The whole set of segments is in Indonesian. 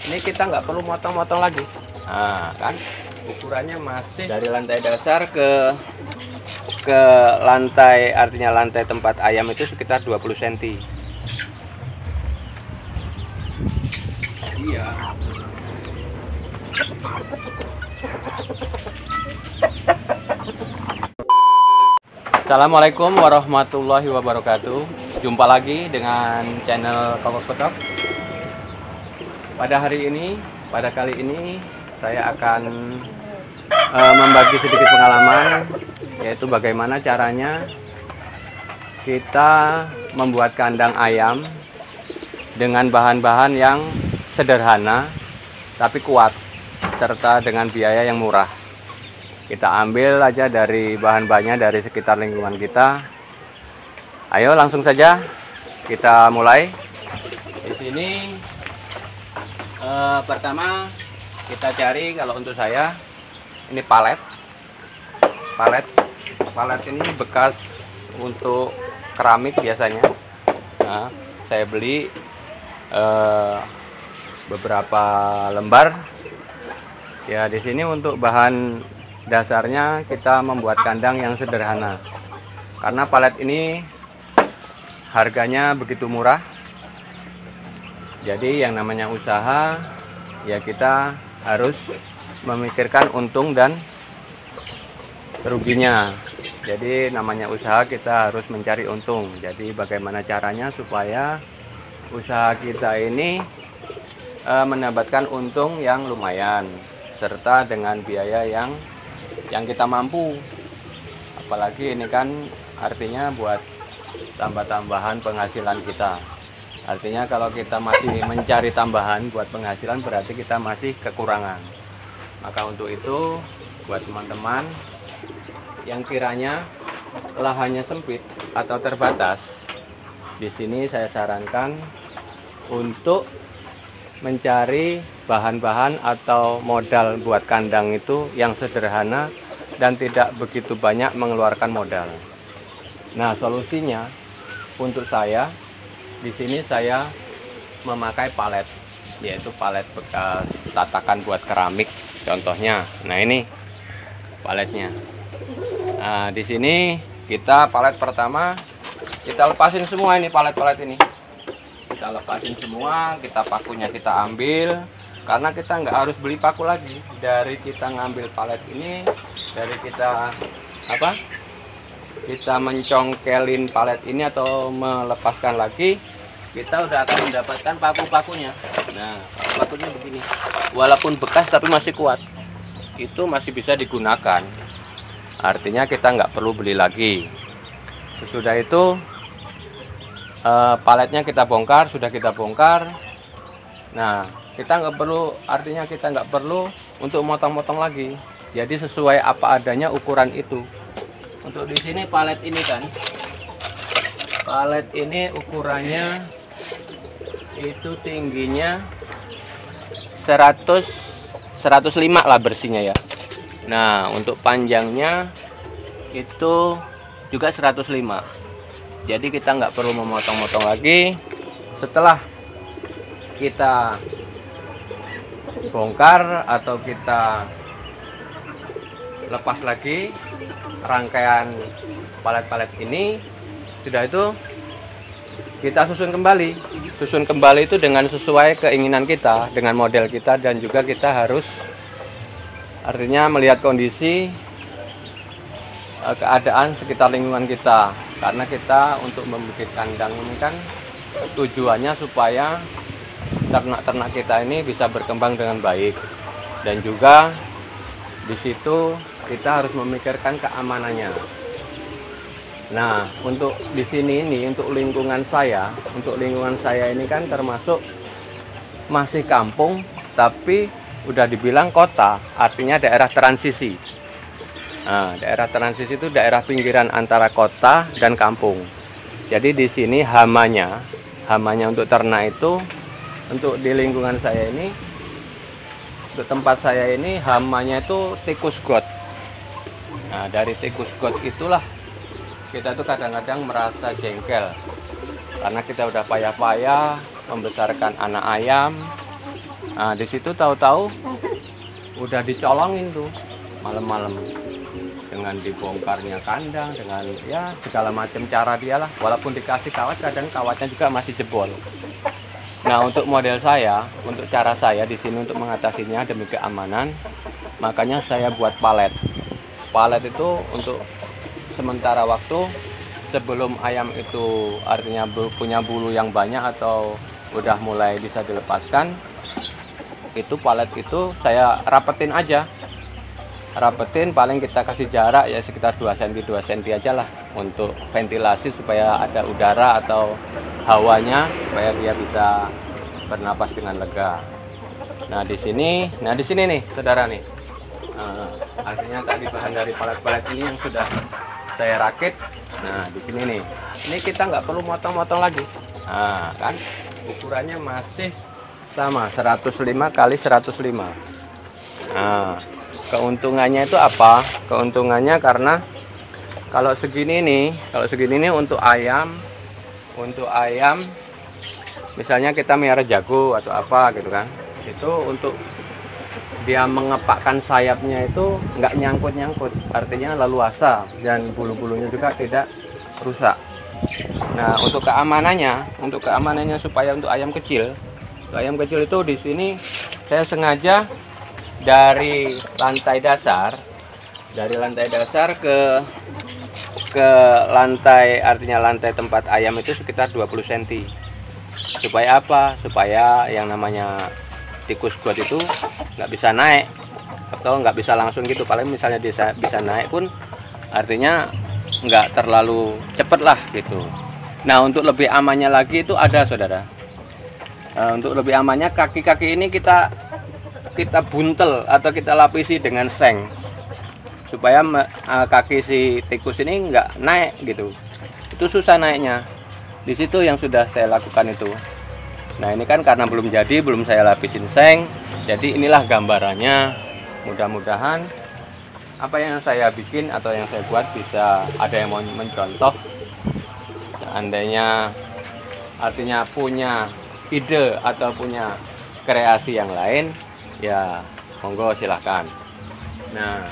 Ini kita nggak perlu motong-motong lagi. Nah, kan ukurannya masih dari lantai dasar ke lantai, artinya lantai tempat ayam itu sekitar 20 cm. Iya. Assalamualaikum warahmatullahi wabarakatuh. Jumpa lagi dengan channel Kokok Petok. Pada kali ini saya akan membagi sedikit pengalaman, yaitu bagaimana caranya kita membuat kandang ayam dengan bahan-bahan yang sederhana tapi kuat, serta dengan biaya yang murah. Kita ambil aja dari bahan-bahannya dari sekitar lingkungan kita. Ayo langsung saja kita mulai. Di sini pertama kita cari, kalau untuk saya ini palet ini bekas untuk keramik biasanya. Nah, saya beli beberapa lembar. Ya, di sini untuk bahan dasarnya kita membuat kandang yang sederhana, karena palet ini harganya begitu murah. Jadi yang namanya usaha, ya kita harus memikirkan untung dan ruginya. Jadi namanya usaha, kita harus mencari untung. Jadi bagaimana caranya supaya usaha kita ini mendapatkan untung yang lumayan, serta dengan biaya yang kita mampu. Apalagi ini kan artinya buat tambah-tambahan penghasilan kita. Artinya kalau kita masih mencari tambahan buat penghasilan, berarti kita masih kekurangan. Maka untuk itu, buat teman-teman yang kiranya lahannya sempit atau terbatas, di sini saya sarankan untuk mencari bahan-bahan atau modal buat kandang itu yang sederhana dan tidak begitu banyak mengeluarkan modal. Nah, solusinya untuk saya di sini saya memakai palet, yaitu palet bekas tatakan buat keramik contohnya. Nah, ini paletnya. Nah, di sini kita palet pertama kita lepasin semua, ini palet-palet ini. Kita lepasin semua, kita pakunya kita ambil, karena kita nggak harus beli paku lagi. Dari kita ngambil palet ini, dari kita kita mencongkelin palet ini atau melepaskan lagi, kita udah akan mendapatkan paku-pakunya. Nah, pakunya begini, walaupun bekas tapi masih kuat, itu masih bisa digunakan. Artinya kita nggak perlu beli lagi. Sesudah itu paletnya kita bongkar, sudah kita bongkar. Nah, kita nggak perlu, artinya kita nggak perlu untuk motong-motong lagi. Jadi sesuai apa adanya ukuran itu. Untuk di sini palet ini kan, palet ini ukurannya itu tingginya 105 lah bersihnya ya. Nah, untuk panjangnya itu juga 105. Jadi kita nggak perlu memotong-motong lagi. Setelah kita bongkar atau kita lepas lagi rangkaian palet-palet ini, sudah itu kita susun kembali. Susun kembali itu dengan sesuai keinginan kita, dengan model kita, dan juga kita harus artinya melihat kondisi keadaan sekitar lingkungan kita. Karena kita untuk membuat kandang ini kan tujuannya supaya ternak-ternak kita ini bisa berkembang dengan baik, dan juga di situ kita harus memikirkan keamanannya. Nah, untuk di sini ini untuk lingkungan saya ini kan termasuk masih kampung tapi udah dibilang kota, artinya daerah transisi. Nah, daerah transisi itu daerah pinggiran antara kota dan kampung. Jadi di sini hamanya untuk ternak itu, untuk di lingkungan saya ini, untuk tempat saya ini hamanya itu tikus got. Nah, dari tikus got itulah kita tuh kadang-kadang merasa jengkel, karena kita udah payah-payah membesarkan anak ayam, Nah, di situ tahu-tahu udah dicolongin tuh malam-malam dengan dibongkarnya kandang, dengan ya segala macam cara dia lah. Walaupun dikasih kawat, kadang kawatnya juga masih jebol. Nah, untuk model saya, untuk cara saya di sini untuk mengatasinya demi keamanan, makanya saya buat palet. Palet itu untuk sementara waktu sebelum ayam itu artinya punya bulu yang banyak atau udah mulai bisa dilepaskan, itu palet itu saya rapetin aja. Rapetin, paling kita kasih jarak ya sekitar 2 cm 2 cm aja lah untuk ventilasi supaya ada udara atau hawanya supaya dia bisa bernapas dengan lega. Nah di sini nih saudara nih, hasilnya tadi bahan dari palet-palet ini yang sudah saya rakit. Nah di sini nih, ini kita nggak perlu motong-motong lagi. Nah kan ukurannya masih sama 105 kali 105. Nah keuntungannya itu apa? Keuntungannya karena kalau segini nih untuk ayam misalnya kita miara jago atau apa gitu kan, itu untuk dia mengepakkan sayapnya itu nggak nyangkut-nyangkut, artinya leluasa dan bulu-bulunya juga tidak rusak. Nah untuk keamanannya supaya untuk ayam kecil itu di sini saya sengaja dari lantai dasar ke lantai, artinya lantai tempat ayam itu sekitar 20 cm. Supaya apa? Supaya yang namanya tikus got itu nggak bisa naik atau nggak bisa langsung gitu. Paling misalnya bisa naik pun artinya nggak terlalu cepet lah gitu. Nah untuk lebih amannya lagi itu ada saudara. Untuk lebih amannya kaki-kaki ini kita buntel atau kita lapisi dengan seng supaya kaki si tikus ini nggak naik gitu. Itu susah naiknya. Di situ yang sudah saya lakukan itu. Nah ini kan karena belum saya lapisin seng, jadi inilah gambarannya. Mudah-mudahan apa yang saya bikin atau yang saya buat bisa ada yang mau mencontoh. Seandainya artinya punya ide atau punya kreasi yang lain, ya monggo silahkan. Nah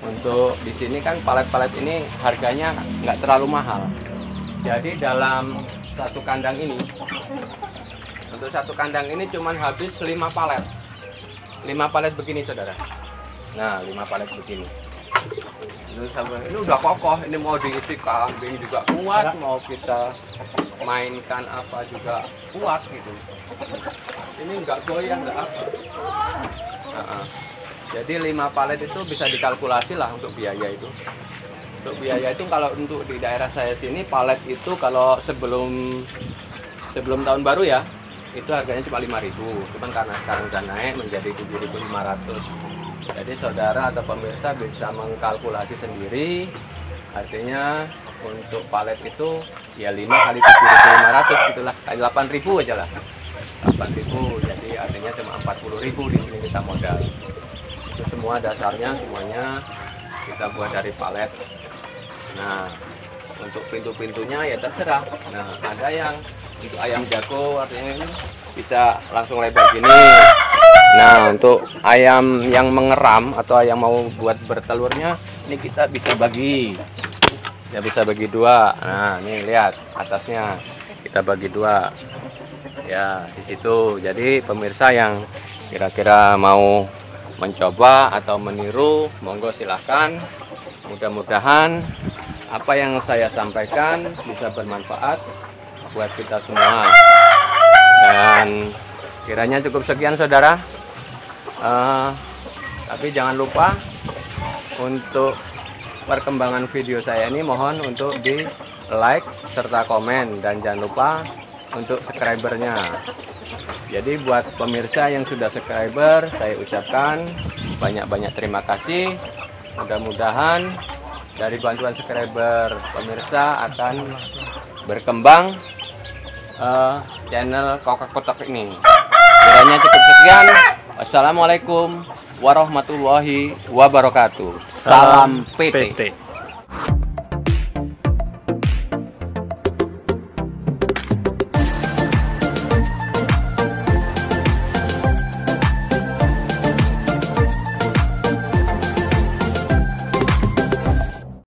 untuk di sini kan palet-palet ini harganya nggak terlalu mahal. Jadi dalam satu kandang ini, untuk satu kandang ini cuman habis 5 palet. 5 palet begini saudara. Nah 5 palet begini. Ini udah kokoh. Ini mau diisi kambing juga kuat, mau kita mainkan apa juga kuat gitu. Ini nggak goyang, nggak apa. Jadi 5 palet itu bisa dikalkulasi lah untuk biaya itu. Untuk biaya itu kalau untuk di daerah saya sini palet itu kalau sebelum tahun baru ya itu harganya cuma 5.000. Cuman karena sekarang udah naik menjadi 7.500. Jadi saudara atau pemirsa bisa mengkalkulasi sendiri. Artinya untuk palet itu ya 5 kali 7.500 gitulah, kali 8.000 aja lah. 8.000, jadi artinya cuma 40.000 di sini kita modal. Itu semua dasarnya semuanya kita buat dari palet. Nah untuk pintu-pintunya ya terserah. Nah ada yang untuk ayam jago artinya ini bisa langsung lebar gini. Nah untuk ayam yang mengeram atau yang mau buat bertelurnya ini kita bisa bagi, ya bisa bagi 2. Nah ini lihat atasnya kita bagi 2 ya di situ. Jadi pemirsa yang kira-kira mau mencoba atau meniru monggo silahkan. Mudah-mudahan apa yang saya sampaikan bisa bermanfaat buat kita semua. Dan kiranya cukup sekian saudara. Tapi jangan lupa untuk perkembangan video saya ini mohon untuk di like serta komen, dan jangan lupa untuk subscribernya. Jadi buat pemirsa yang sudah subscriber saya ucapkan banyak-banyak terima kasih. Mudah-mudahan dari bantuan subscriber pemirsa akan berkembang channel Kokak Kotak ini. Kiranya cukup sekian. Wassalamualaikum warahmatullahi wabarakatuh. Salam PT.